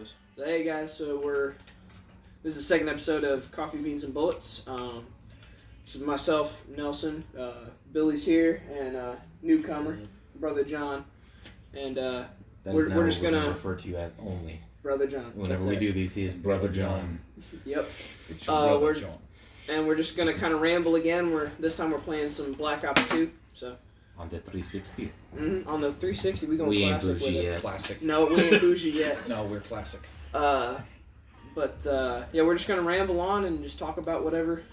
So hey guys, this is the second episode of Coffee Beans and Bullets. So myself, Nelson, Billy's here, and newcomer, Brother John, and we're just gonna refer to you as only Brother John. whenever we do these. He is Brother John. Yep. It's your brother John. And we're just gonna kind of ramble again. This time we're playing some Black Ops 2. So On the 360. on the 360, we going We ain't classic with bougie it. yet. Classic. No, we ain't bougie yet. No, we're classic. Yeah, we're just gonna ramble on and just talk about whatever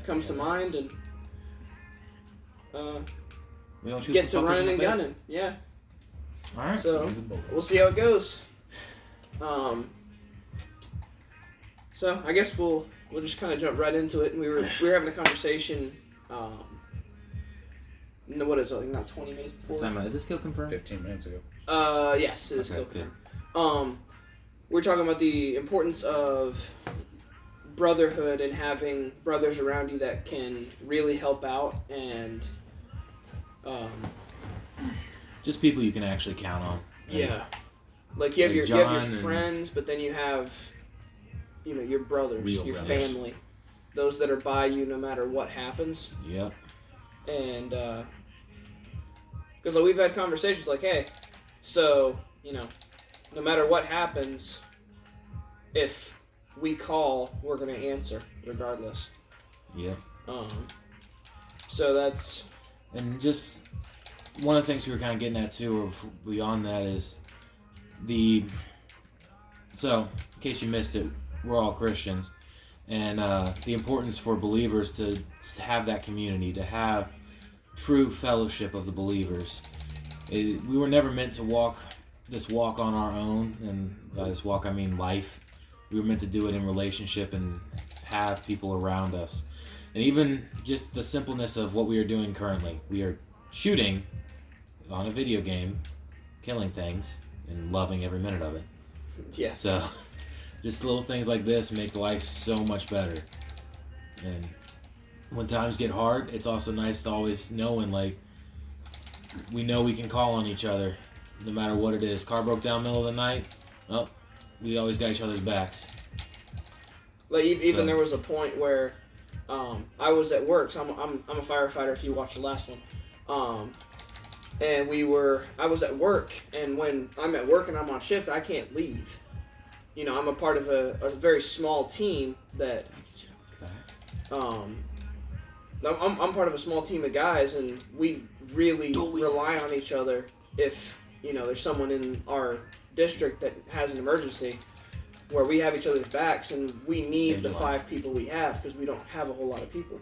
comes to mind and We don't shoot get to some fuckers running in and the face? gunning. Yeah. Alright. So we'll see how it goes. So I guess we'll just kind of jump right into it. And we were having a conversation. What is it? Like not 20 minutes before. Is this kill confirmed? 15 minutes ago. Yes, it is Okay, still good. We're talking about the importance of brotherhood and having brothers around you that can really help out and Just people you can actually count on. yeah. Like you have Like your John friends, but then you have your brothers, Real your brothers. family, those that are by you no matter what happens. Yep. And because we've had conversations like, hey, so no matter what happens, if we call, we're gonna answer regardless. Yep. So that's And just one of the things we were kind of getting at too, or beyond that, is so in case you missed it, we're all Christians, and the importance for believers to have that community, to have true fellowship of the believers. We were never meant to walk on our own, and by this walk I mean life. We were meant to do it in relationship and have people around us. And even just the simpleness of what we are doing currently. We are shooting on a video game, killing things, and loving every minute of it. yeah. So, just little things like this make life so much better. And when times get hard, it's also nice to always knowing, like, we know we can call on each other, no matter what it is. Car broke down middle of the night, well, we always got each other's backs. Like even So- there was a point where I was at work. So I'm a firefighter. If you watched the last one, and I was at work, and when I'm at work and I'm on shift, I can't leave. I'm a part of a very small team that I'm part of a small team of guys, and we really rely on each other if there's someone in our district that has an emergency where we have each other's backs, and we need Saved the your 5 people we have because we don't have a whole lot of people.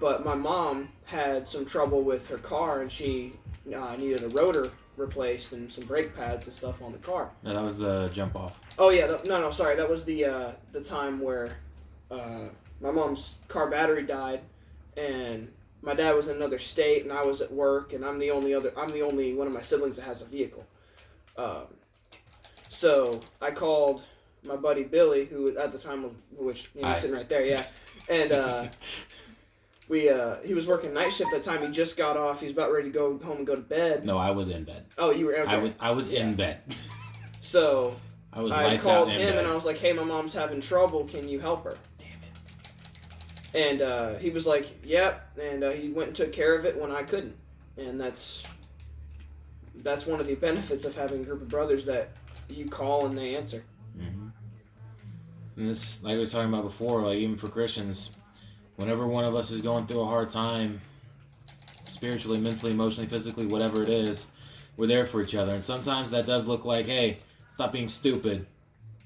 But my mom had some trouble with her car, and she needed a rotor replaced and some brake pads and stuff on the car. No, that was the jump off. Oh yeah, sorry, that was the time where my mom's car battery died, and my dad was in another state, and I was at work, and I'm the only one of my siblings that has a vehicle. So I called my buddy Billy, who at the time was he's sitting right there, yeah, and he was working night shift at the time. He just got off. He's about ready to go home and go to bed. No, I was in bed. Oh, you were. Okay. I was in bed. So I was I lights called out in him bed. and I was like, "Hey, my mom's having trouble. Can you help her?" Damn it. And he was like, "Yep." And he went and took care of it when I couldn't. And that's one of the benefits of having a group of brothers that you call and they answer. Mm-hmm. And this, like we was talking about before, like even for Christians, whenever one of us is going through a hard time, spiritually, mentally, emotionally, physically, whatever it is, we're there for each other. And sometimes that does look like, hey, stop being stupid.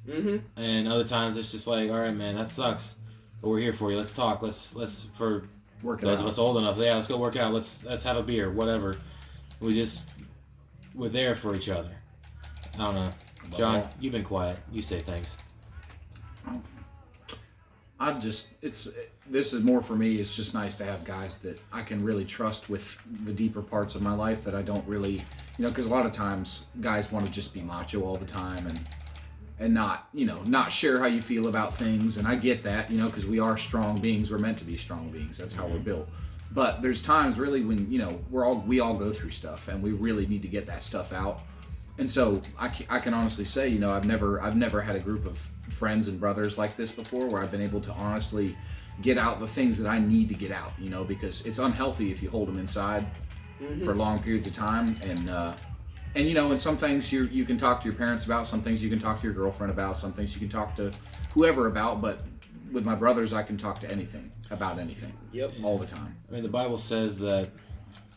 Mm-hmm. And other times it's just like, all right, man, that sucks, but we're here for you. Let's talk. Let's for Work it those out. of us old enough, yeah, let's go work out. Let's have a beer, whatever. We're there for each other. I don't know. John, you've been quiet. You say things. This is more for me. It's just nice to have guys that I can really trust with the deeper parts of my life that I don't really, because a lot of times guys want to just be macho all the time and not share how you feel about things. And I get that, because we are strong beings. We're meant to be strong beings. That's how we're built. But there's times really when we all go through stuff and we really need to get that stuff out. And so I can honestly say, you know, I've never had a group of friends and brothers like this before, where I've been able to honestly get out the things that I need to get out, you know, because it's unhealthy if you hold them inside for long periods of time. And you know, and some things you can talk to your parents about, some things you can talk to your girlfriend about, some things you can talk to whoever about, but with my brothers, I can talk to anything, about anything. Yep. All the time. I mean, the Bible says that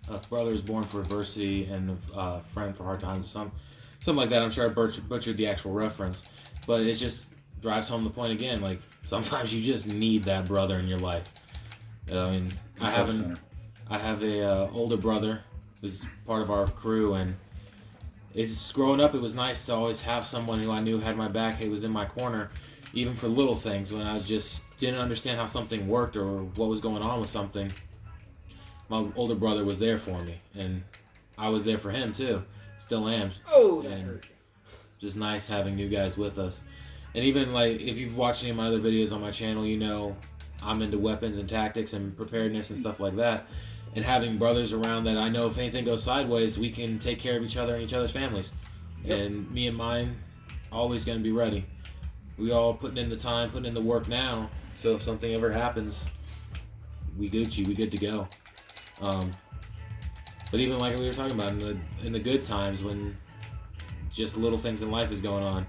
a brother is born for adversity and a friend for hard times, or something like that. I'm sure I butchered the actual reference, but it just drives home the point again. Like, sometimes you just need that brother in your life. I mean, I have a older brother who's part of our crew, and it's growing up. It was nice to always have someone who I knew had my back. He was in my corner, even for little things when I just didn't understand how something worked or what was going on with something. My older brother was there for me, and I was there for him too. Still am. Oh, that hurt. Just nice having new guys with us. And even like if you've watched any of my other videos on my channel, you know I'm into weapons and tactics and preparedness and stuff like that. And having brothers around that I know if anything goes sideways, we can take care of each other and each other's families. Yep. And me and mine, always going to be ready. We all putting in the time, putting in the work now. So if something ever happens, we Gucci, we good to go. But even like we were talking about in the good times when just little things in life is going on,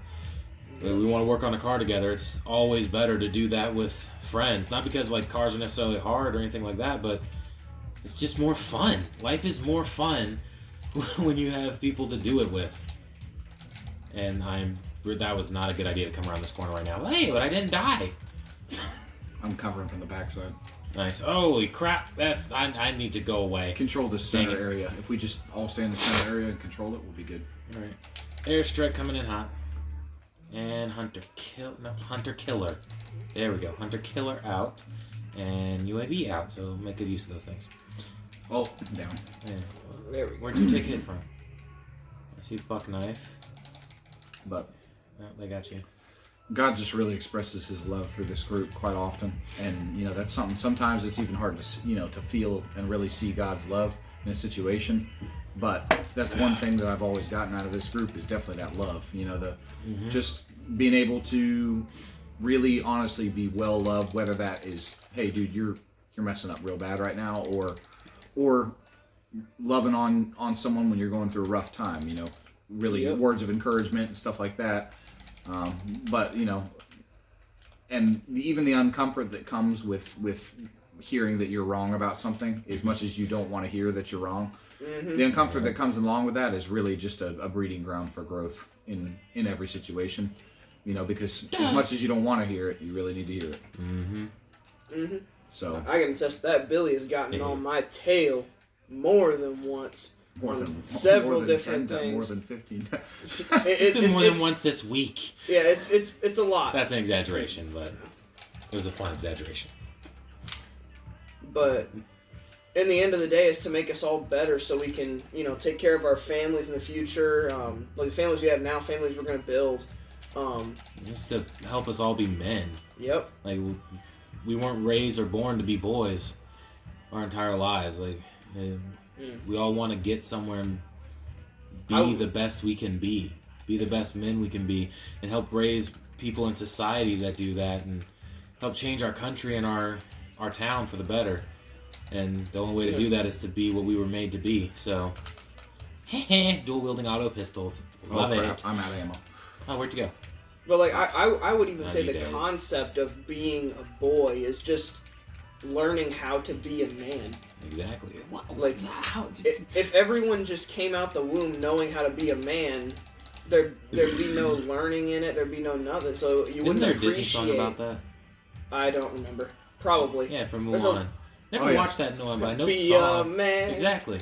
we want to work on a car together. It's always better to do that with friends. Not because like cars are necessarily hard or anything like that, but it's just more fun. Life is more fun when you have people to do it with. And that was not a good idea to come around this corner right now. Hey, but I didn't die. I'm covering from the backside. Nice. Holy crap! I need to go away. Control the center area. If we just all stay in the center area and control it, we'll be good. All right. Airstrike coming in hot. And Hunter Killer. There we go. Hunter Killer out. And UAV out, so make good use of those things. Oh, down. Yeah. There we go. Where'd you take hit from? I see Buck Knife. But they got you. God just really expresses his love through this group quite often. And, you know, that's something, sometimes it's even hard to, you know, to feel and really see God's love in a situation. But that's one thing that I've always gotten out of this group is definitely that love. You know, just being able to really honestly be well loved, whether that is, hey dude, you're messing up real bad right now, or loving on someone when you're going through a rough time, you know, really words of encouragement and stuff like that. But you know, and even the uncomfort that comes with hearing that you're wrong about something, as much as you don't want to hear that you're wrong, the uncomfort that comes along with that is really just a breeding ground for growth in every situation. You know, because as much as you don't want to hear it, you really need to hear it. So I can attest that Billy has gotten on my tail more than once. Several different things. More than 15. It's been more than once this week. Yeah, it's a lot. That's an exaggeration, but it was a fun exaggeration. But in the end of the day, it's to make us all better, so we can, you know, take care of our families in the future. Like the families we have now, families we're going to build. Just to help us all be men. Yep. Like we weren't raised or born to be boys our entire lives. Like we all want to get somewhere and be the best we can be the best men we can be, and help raise people in society that do that, and help change our country and our town for the better. And the only way to do that is to be what we were made to be. So, dual wielding auto pistols. Love it. I'm out of ammo. Oh, where'd you go? But like I would even say the concept of being a boy is just learning how to be a man. Exactly. Like if everyone just came out the womb knowing how to be a man, there'd be no learning in it. There'd be no nothing. So you wouldn't appreciate. Isn't there a Disney song about that? I don't remember. Probably. Yeah, from Mulan. Never watched that one, but I know the Be song. a man. Exactly.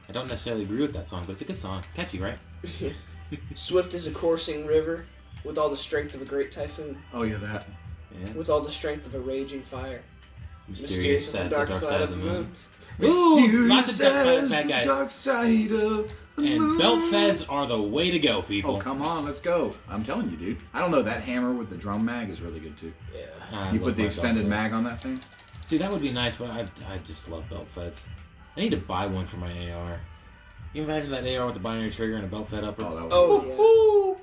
I don't necessarily agree with that song, but it's a good song. Catchy, right? Swift as a coursing river, with all the strength of a great typhoon. Oh yeah, that. Yeah. With all the strength of a raging fire. Mysterious as the dark side of the moon. Mysterious Lots of bad guys. Dark side of the and moon. belt feds are the way to go, people. Oh, come on, let's go. I'm telling you, dude. I don't know, that hammer with the drum mag is really good too. Yeah. You put the extended mag on that thing? See, that would be nice, but I just love belt feds. I need to buy one for my AR. you imagine that AR with the binary trigger and a belt fed upper? Oh, that was Oh,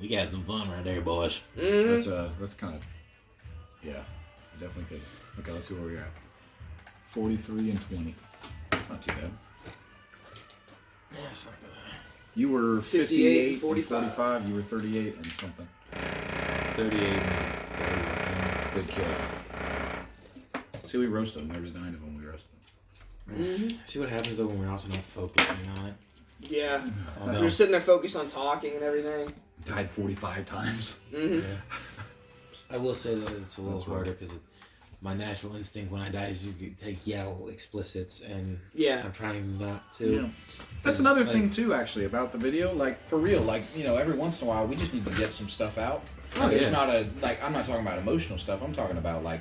We got some fun right there, boys. yeah. Mm-hmm. That's kind of, yeah, definitely could. Okay, let's see where we're at. 43 and 20. That's not too bad. Yeah, it's not bad. You were 58 and 45. You were 38 and something. 38 and 30. Good kill. See, we roasted them. There was 9 of them we roasted. Mm-hmm. See what happens though when we're also not focusing on it. Yeah. Although, You're sitting there focused on talking and everything. Died 45 times. Mm-hmm. yeah. I will say that it's a little That's right. harder because my natural instinct when I die is to yell explicits, and Yeah. I'm trying not to. Yeah. That's another thing too, actually, about the video. Like for real, like every once in a while, we just need to get some stuff out. Oh, There's yeah. not I'm not talking about emotional stuff. I'm talking about like,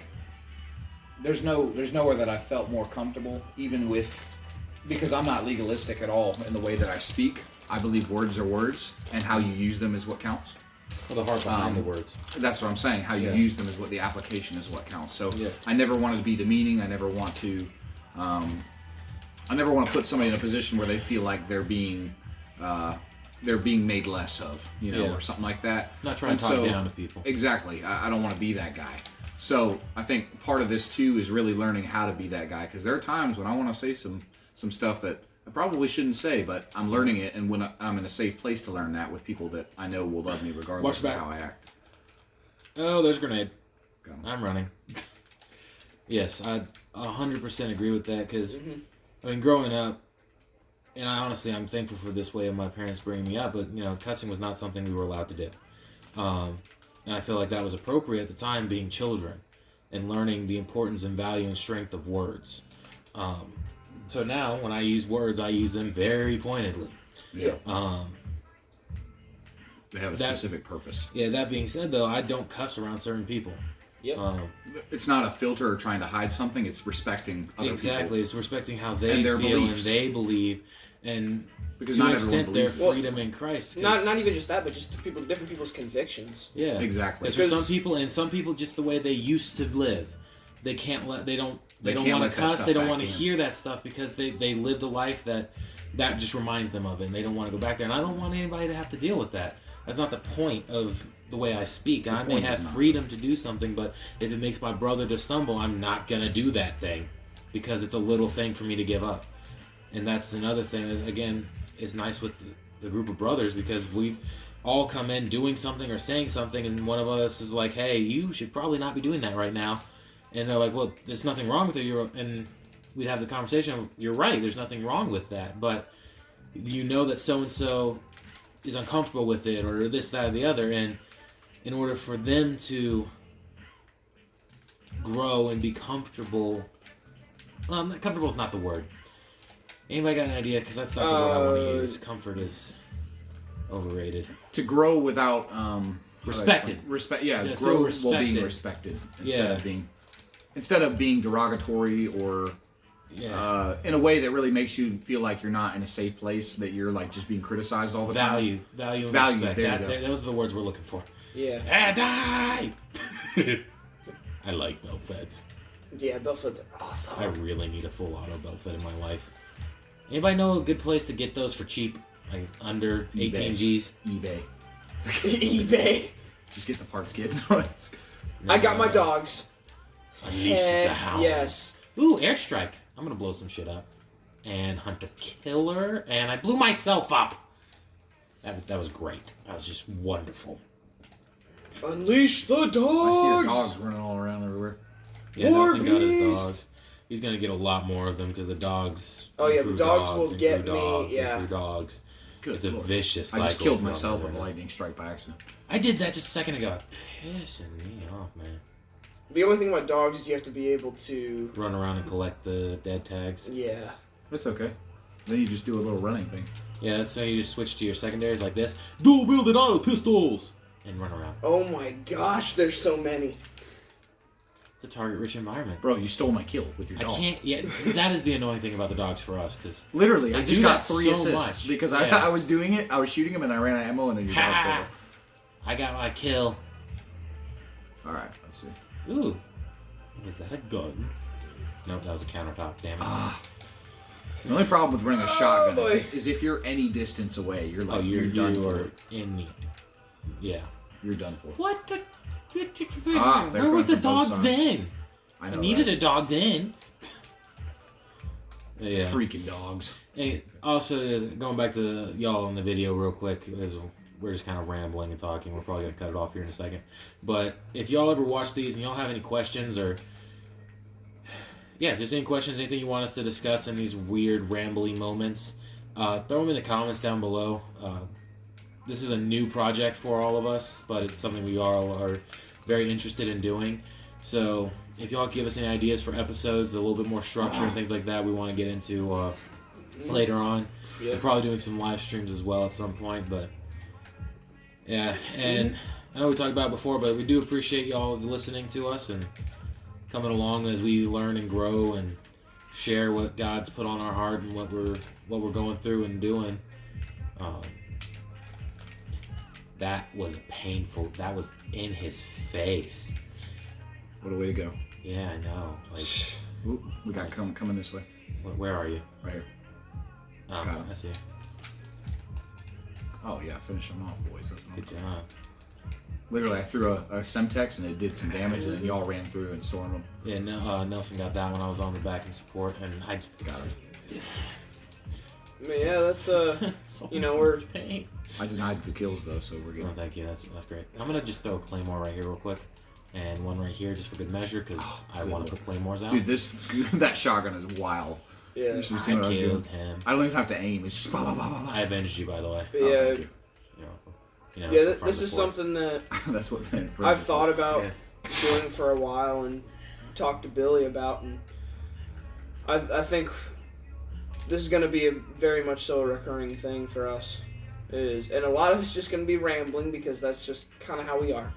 there's nowhere that I felt more comfortable, even with, because I'm not legalistic at all in the way that I speak. I believe words are words, and how you use them is what counts. Well, the heart behind the words. That's what I'm saying. How you Yeah. use them is what the application is what counts. So Yeah. I never wanted to be demeaning. I never want to put somebody in a position where they feel like they're being made less of, Yeah. or something like that. Not trying to talk down to people. Exactly. I don't want to be that guy. So I think part of this too is really learning how to be that guy, because there are times when I want to say some stuff that I probably shouldn't say, but I'm learning it, and when I'm in a safe place to learn that with people that I know will love me regardless Watch of back. how I act. Oh, there's a grenade. Got 'em. I'm running. Yes, I 100% agree with that because, Mhm. I mean, growing up, and I'm thankful for this way of my parents bringing me up, but, cussing was not something we were allowed to do. And I feel like that was appropriate at the time, being children and learning the importance and value and strength of words. So now, when I use words, I use them very pointedly. Yeah. They have a That- specific purpose. Yeah, that being said, though, I don't cuss around certain people. Yep. It's not a filter or trying to hide something. It's respecting other Exactly. people. It's respecting how they And their feel beliefs. and they believe, and Because to not an everyone extent, their believes. freedom in Christ. 'cause- Not even just that, but just different people's convictions. yeah, Exactly. Because for Because- some people, just the way they used to live, they can't let they don't They don't can't want let to that cuss. stuff They don't back want to in. hear that stuff because they lived a life that just reminds them of it, and they don't want to go back there. And I don't want anybody to have to deal with that. That's not the point of the way I speak. And I may point have is not. freedom to do something, but if it makes my brother to stumble, I'm not gonna do that thing because it's a little thing for me to give up. And that's another thing that, again, is nice with the group of brothers, because we've all come in doing something or saying something, and one of us is like, hey, you should probably not be doing that right now. And they're like, well, there's nothing wrong with it. And we'd have the conversation, you're right, there's nothing wrong with that. But you know that so-and-so is uncomfortable with it, or this, that, or the other. And in order for them to grow and be comfortable, well, comfortable is not the word. Anybody got an idea? Because that's not the word I want to use. Comfort is overrated. To grow without Respected. Respect. Yeah, To grow feel while being respected. respected instead of being derogatory or Yeah. in a way that really makes you feel like you're not in a safe place, that you're like just being criticized all the time. Value, and Value, respect. there you go. Those are the words we're looking for. Yeah. Die! I like belt feds. Yeah, belt feds are awesome. I really need a full auto belt fed in my life. Anybody know a good place to get those for cheap? Like under 18 G's? eBay. eBay. Just get the parts kit. I got my dogs. Unleash the Heck hound. yes. Ooh, airstrike. I'm gonna blow some shit up. And hunt a killer. And I blew myself up. That was great. That was just wonderful. Unleash the dogs. I see your dogs running all around everywhere. Yeah, War Nelson got his beast! dogs. He's gonna get a lot more of them because the dogs. Oh, yeah, the improve dogs will and get improve me, dogs, yeah. improve dogs. Good It's a Lord. vicious I cycle. just killed from myself there, with a man. lightning strike by accident. I did that just a second ago. Pissing me off, man. The only thing about dogs is you have to be able to. Run around and collect the dead tags. Yeah. That's okay. Then you just do a little running thing. Yeah, that's so you just switch to your secondaries like this. Dual-wielded auto pistols! And run around. Oh my gosh, there's so many. It's a target-rich environment. Bro, you stole my kill with your I dog. can't. Yeah, that is the annoying thing about the dogs for us, because Literally, They I just do got that 3 so assists much. because Yeah. I was doing it. I was shooting him and I ran out of ammo and then your dog killed him. I got my kill. All right, let's see. Ooh, is that a gun? Nope, that was a countertop. Damn it. Ah, The only problem with running a shotgun boy. is if you're any distance away, you're like you're you done are for. in the. Yeah. You're done for. What the? They're Where was the going from both dogs sides. then? I know. Needed right? a dog then. Yeah. Freaking dogs. Hey, also, going back to y'all on the video real quick, as we're just kind of rambling and talking. We're probably going to cut it off here in a second. But if y'all ever watch these and y'all have any questions or... Yeah, just any questions, anything you want us to discuss in these weird, rambly moments, throw them in the comments down below. This is a new project for all of us, but it's something we all are very interested in doing. So if y'all give us any ideas for episodes, a little bit more structure and things like that, we want to get into later on. Yeah. We're probably doing some live streams as well at some point, but yeah. And I know we talked about it before, but we do appreciate y'all listening to us and coming along as we learn and grow and share what God's put on our heart and what we're going through and doing. That was painful. That was in his face. What a way to go. Yeah, I know. Like, Ooh, we got coming this way. where are you? Right here. Oh, Got it. I see. Oh yeah, finish them off, boys. That's Good not job. Literally, I threw a Semtex and it did some damage, and then y'all ran through and stormed them. Yeah, Nelson got that when I was on the back in support, and I Got it. I mean, yeah, that's so you know, we're much pain. I denied the kills though, so we're good. Oh, thank you. That's great. I'm gonna just throw a claymore right here real quick, and one right here just for good measure, because I good want to lord. put claymores out. Dude, that shotgun is wild. yeah. You should I see what I was doing. killed him. I don't even have to aim. It's just blah blah blah blah blah. I avenged you, by the way. But Oh, yeah, thank you. You know, yeah. it's This is friends something that That's what they I've thought about Yeah. doing for a while and talked to Billy about, and I think this is going to be a very much so a recurring thing for us. It is, and a lot of it's just going to be rambling because that's just kind of how we are.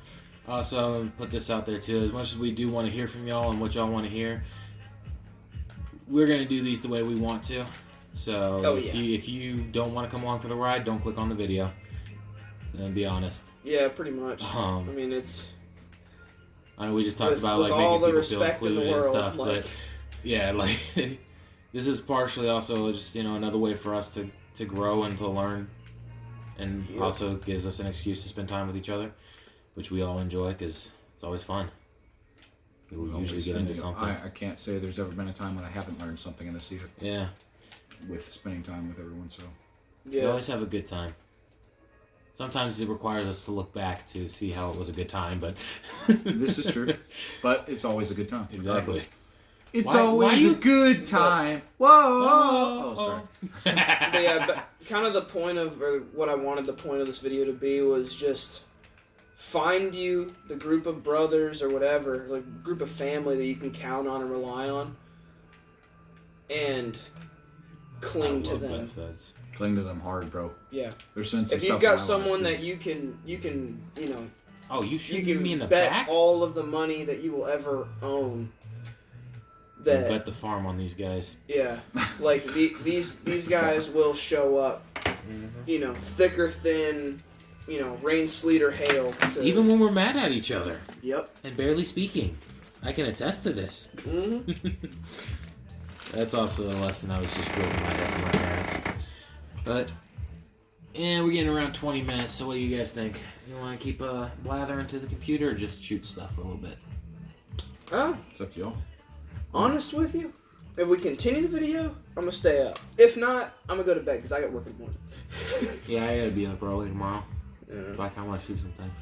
Also, I'm gonna put this out there too. As much as we do want to hear from y'all and what y'all want to hear, we're gonna do these the way we want to. So if you don't want to come along for the ride, don't click on the video. And be honest. Yeah, pretty much. I mean, it's. I know we just talked about with like all making the people feel respect in the included and world, stuff, like- but yeah, like this is partially also just another way for us to grow and to learn, and Yeah. also gives us an excuse to spend time with each other, which we all enjoy because it's always fun. We usually get into something. I can't say there's ever been a time when I haven't learned something in this either. Yeah, With spending time with everyone, so. we Yeah. always have a good time. Sometimes it requires us to look back to see how it was a good time, but This is true, but it's always a good time. Exactly. It's Why always you- a good time. Whoa! Oh, sorry. But yeah, but kind of the point of, or what I wanted the point of this video to be was just find you the group of brothers or whatever, like group of family that you can count on and rely on, and cling I to love them. bed feds. Cling to them hard, bro. Yeah. There's been some If you've stuff got in my someone life, that you can Oh, you you shoot can me in the bet back? all of the money that you will ever own. You That bet the farm on these guys. yeah, like these guys will show up, thick or thin, rain, sleet, or hail. Even when we're mad at each other Yep. and barely speaking. I can attest to this. Mm-hmm. That's also a lesson I was just drilled in my head from my parents. But, yeah, we're getting around 20 minutes, so what do you guys think? You want to keep blathering to the computer or just shoot stuff for a little bit? Oh, It's up to y'all. honest with you, if we continue the video, I'm gonna stay up. If not, I'm gonna go to bed because I got work in the morning. Yeah, I gotta be up early tomorrow. Yeah. If I kind of want to shoot some things.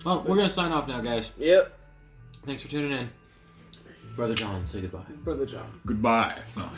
Well, we're gonna sign off now, guys. Yep, Thanks for tuning in. Brother John, say goodbye. Brother John. Goodbye. No.